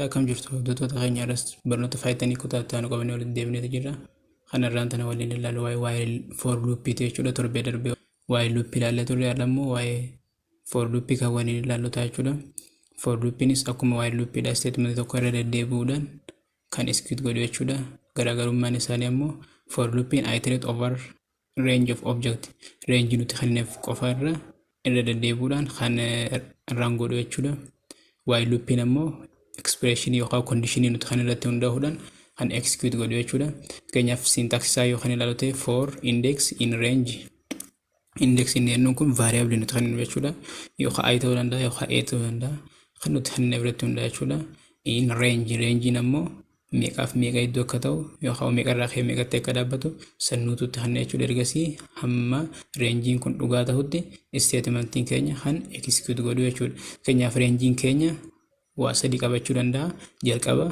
كم جرتوا دوتو تغني رست برنوت فايتني كوتا تانو قبني ولد ديبني تجرا خنا رانتنا ولي لله واي فور لوب بي تيجودا تربي دربي واي لوب بلا توري علمو واي فور لوب بي كواني لله تاجودا فور لوب بينس أكما واي لوب بلا ستيتمنت تكرر ديبودان kan execute godhu jechuudha. Garaagarummaan isaanii ammoo for looping iterate over range of object range nuti kenneef qofa irra deddeebuudhaan kan run godhu jechuudha. While looping ammoo expression yookaan condition nuti kan irratti hundaa'uudhaan kan execute godhu jechuudha. Fakkeenyaaf syntax isaa yoo kan ilaalu ta'e for index in range index inni jennuun kun variable nuti kennu jechuudha. Yookaan i ta'uu danda'a yookaan a ta'uu danda'a kan nuti kenneef irratti hundaa'u jechuudha. In range ammoo meeqaaf meeqa iddoo akka ta'u yookaan meeqa irraa ka'ee meeqatti akka dhaabbatu sannuututti hanna jechuudha. Ergasii hamma reenjiin kun dhugaa ta'utti statementiin keenya kan execute godhu jechuudha. Fakkeenyaaf reenjiin keenya waa sadii qabachuu danda'a. Jalqaba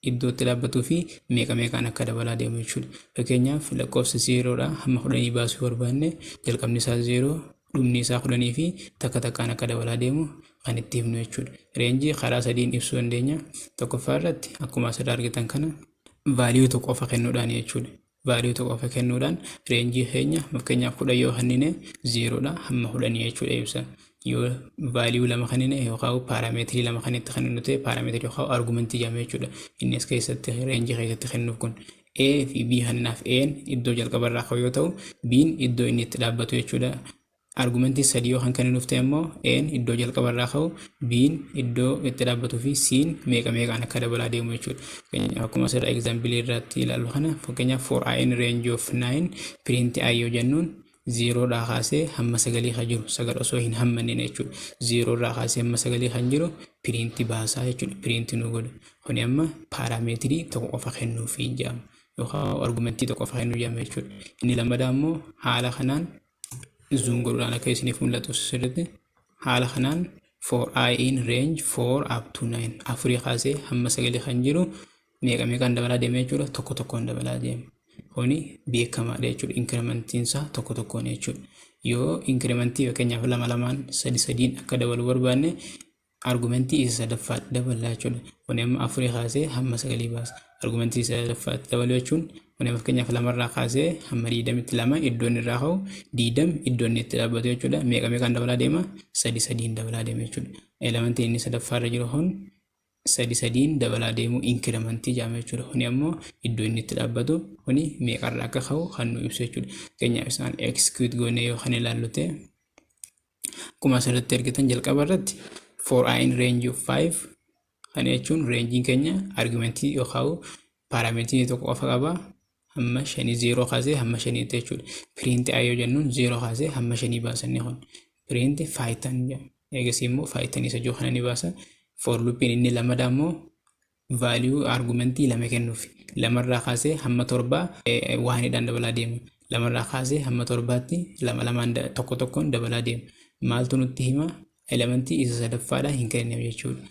iddootti dhaabbatuu fi meeqa meeqaan akka dabalaa deemu jechuudha. Fakkeenyaaf lakkoofsa 0dha hamma 10 baasuu barbaanne jalqabni isaa 0 dhumni isaa 10 fi takka takkaan akka dabalaa deemu kan itti himnu jechuudha. Reenjii karaa sadiin ibsuu dandeenya. Tokkoffaa irratti akkuma asirraa argitan kana vaaliyuu tokko qofa kennuudhaan jechuudha. Vaaliyuu tokko qofa kennuudhaan reenjii keenya fakkeenyaaf 10 yoo kennine 0dha hamma 10 jechuudha ibsa. Yoo vaaliyuu lama kennine yookaan paarameetirii lama kan itti kennu ta'e paarameetirii yookaan argumentii jedhama jechuudha. Innis keessatti reenjii keessatti kennuuf kun A fi B hannaaf A'n iddoo jalqabarraa ka'u yoo ta'u B'n iddoo inni itti dhaabbatu jechuudha. Argumentii sadii yoo kan kennuuf ta'e immoo A'n iddoo jalqabarraa ka'u B'n iddoo itti dhaabbatuu fi C'n meeqa meeqaan akka dabalaa deemu jechuudha. Akkuma asirraa example irratti ilaallu kana fakkeenyaaf for I in range of 9 print I yoo jennuun 0dhaa kaasee hamma 9 kan jiru 9 osoo hin hammanne jechuudha. 0dhaa kaasee hamma 9 kan jiru print baasaa jechuudha. Print nu godhu. Kuni amma paarameetirii tokko qofa kennuuf hin jedhamu yookaan argumentii tokko qofa kennuuf jedhama jechuudha. Inni lammadaa immoo haala kanaan zoom godhuudhaan akka isiniif mul'atu sirriitti haala kanaan for I in range 4 up to 9 afurii kaasee hamma 9 kan jiru meeqa meeqaan dabalaa deema jechuudha. Tokko tokkoon dabalaa deema. Kuni beekamaadha jechuudha. Incrementiin isaa tokko tokkoon jechuudha. Yoo incrementii fakkeenyaaf lama lamaan sadi sadiin akka dabalu barbaanne argumentii isa sadaffaa dabalaa jechuudha. Kuni amma afurii kaasee hamma 9 baasa. Argumentii isa sadaffaa dabaluu jechuun kuni fakkeenyaaf lamarraa kaasee hamma 22 lama iddoon irraa ka'u 20 iddoon itti dhaabbatu jechuudha. Meeqa meeqaan dabalaa deema? Sadi sadiin dabalaa deema jechuudha. Elementiin inni sadaffaarra jiru kun sadi sadiin dabalaa deemu incrementii jedhama jechuudha. Kuni ammoo iddoo inni itti dhaabbatu kuni meeqarraa akka ka'u kan nu ibsu jechuudha. Fakkeenyaaf isaan execute goonee yoo kan ilaallu ta'e akkuma asirratti argitan jalqaba irratti for I in range of 5 kan jechuun reenjiin keenya argumentii yookaan paarameetirii tokko qofa qaba. Hamma 5 0 kaasee hamma 5 jechuudha. Print I yoo jennuun 0 kaasee hamma 5 baasanne kun print faayitan jedhama. Eegasii immoo faayitan isa joo kana ni baasa. For looping inni lammadaa immoo value argumentii lama kennuuf. Lamarraa kaasee hamma 7 waanidhaan dabalaa deema. Lamarraa kaasee hamma 7tti lama lamaan tokko tokkoon dabalaa deema. Maaltu nutti hima? Elementii isa sadaffaadhaa hin kenneef jechuudha.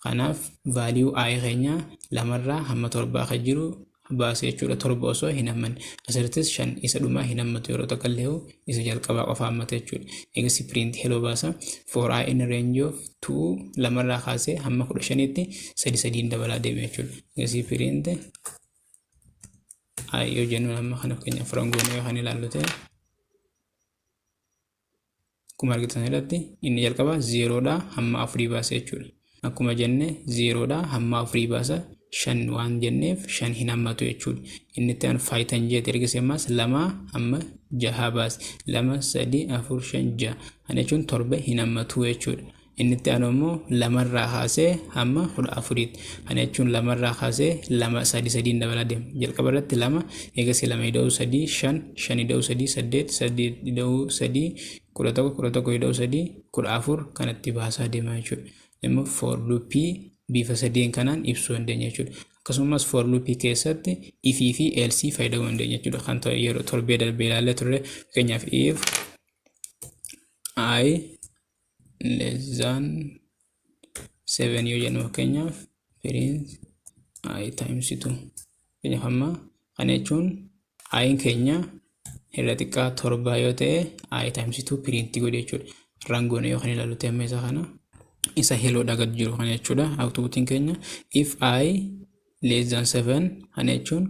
Kanaaf value I keenya lamarraa hamma 7 kan jiru baasee jechuudha. 7 osoo hin hammanne asirrattis 5 isa dhumaa hin hammatu yeroo tokko illee isa jalqabaa qofa hammata jechuudha. Eegasii print hello baasa. For I in range of 2 lamarraa kaasee hamma 15tti sadi sadiin dabalaa deema jechuudha. Eegasii print I yoo jennuun amma kana fakkeenyaaf rangoon yoo kan ilaallu ta'e akkuma argitan irratti inni jalqabaa 0dhaa hamma 4 baasa jechuudha. Akkuma jenne 0dhaa hamma 4 baasa. 5 waan jenneef 5 hin hammatu jechuudha. Inni itti aanu faayitan jeeti ergisee ammas 2 hamma 6 baase. 2 3 4 5 6 kana jechuun 7 hin hammatu jechuudha. Inni itti aanu immoo lamarraa kaasee hamma 14tti. Kana jechuun lamarraa kaasee 2 3 3 dabalaa deema. Jalqaba irratti 2 eegasii 2 ida'uu 3 5 5 ida'uu 3 8 8 ida'uu 3 11 11 ida'uu 3 14 kanatti baasaa deema jechuudha. Immoo for loopii bifa sadeen kanaan ibsuu dandeenya jechuudha. Akkasumas for loopii keessatti ifii fi else fayyadamuu dandeenya jechuudha. Kan yeroo torbee darbee ilaallee turre fakkeenyaaf if I less than 7 yoo jennu fakkeenyaaf print I times 2. Fakkeenyaaf amma kana jechuun I keenya irra xiqqaa 7 yoo ta'e I times 2 print godhe jechuudha. Rangoon yoo kan ilaallu ta'e amma isa kana isa hello dha gad jiru kana jechuudha. Outputiin keenya if I less than 7 kana jechuun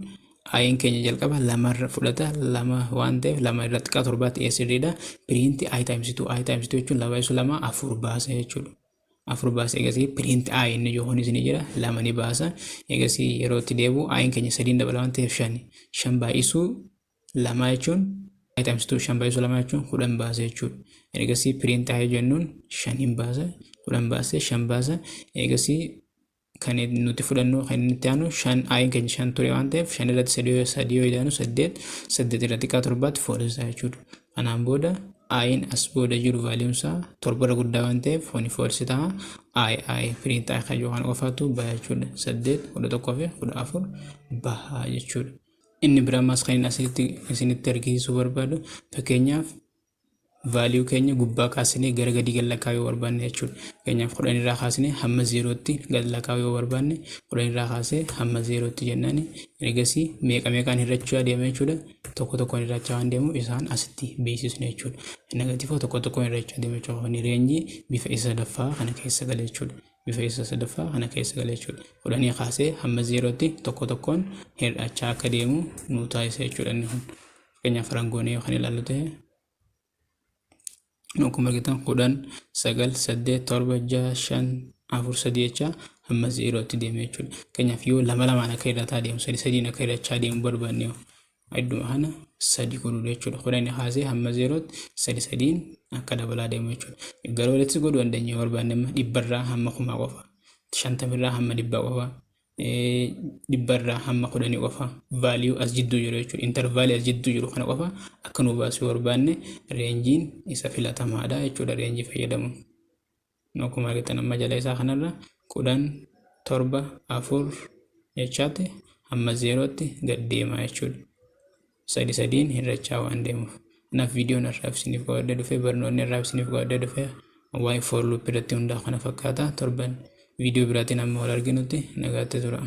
ayin keenya jalqaba lamarra fudhata lama waan ta'eef lama irratti xiqqaa torbaatti dhiyeessiriidha. Print I times 2 jechuun lama isu lama afur baasa jechuudha. Afur baasa egasii print I inni joon isin jira lama ni baasa egasii yeroo itti deebu ayin keenya sadiin dabala waan ta'eef shan baay'isuu lama jechuun I times 2 shan baay'isuu lama jechuun 10 baasa jechuudha. Egasii print I jennuun 5 baasa 10 baasa 5 baasa egasii kan nuti fudhannu kan inni itti aanu 5 ayin keenya 5 ture waan ta'eef 5 irratti sadii yoo idaanu 8 irratti xiqqaa torbaatti foolisaa jechuudha. Kanaan booda ayin as booda jiru vaaliyoon isaa torbarra guddaa waan ta'eef fooni foolisi ta'a. Print I kan yookaan qofaatu baha jechuudha. 8 11 fi 14 baha jechuudha. Inni biraa ammas kan inni isinitti argisiisuu barbaadu fakkeenyaaf value keenya gubbaa kaasnee gara gadi gad lakkaa'uu yoo barbaanne jechuudha. Fakkeenyaaf 10 irraa kaasnee hamma 0tti gad lakkaa'uu yoo barbaanne 10 irraa kaasee hamma 0tti jennaani egasii meeqaan hir'achaa deema jechuudha. Tokko tokkoon hir'achaa waan deemu isaan asitti beeksisne jechuudha. Negatiivoo tokko tokkoon hir'achaa deema jechuudha. Reenjii bifa isa sadaffaa kana keessa gala jechuudha. Bifa isa sadaffaa kana keessa gala jechuudha. 10 kaasee hamma 0tti tokko tokkoon hir'achaa akka deemu nu taasisa jechuudha. Fakkeenyaaf rangoonee yookaan ilaallu ta'e akkuma argitan 10 9 8 7 6 5 4 3 jecha hamma 0tti deema jechuudha. Fakkeenyaaf yoo lama lamaan akka hir'ataa deemu sadiin akka hir'achaa deemu barbaanne idduma kana 3 godhuu jechuudha. 10 kaasee hamma 0tti sadiin akka dabalaa deemu jechuudha. Garuu walitti godhuu dandeenya barbaanne 100 irraa hamma 1000 qofa 50 irraa hamma 100 qofa 100 irraa hamma 10 qofa value as jidduu jiru jechuudha. Intervalii as jidduu jiru kana qofa akka nu baasuu barbaanne reenjiin isa filatamaadha jechuudha. Reenjii fayyadamuun akkuma argitan amma jala isaa kanarra 10 7 4 jechaatti hamma 0tti gad deema jechuudha. Sadiin hir'achaa waan deemuuf. Kanaaf viidiyoon irraa isiniif gabaadhee dhufe barnoonni irraa isiniif gabaadhee dhufe waa'ee for loop irratti hundaa'u kana fakkaata. Torban viidiyoo biraatiin amma wal arginutti nagaatti tura.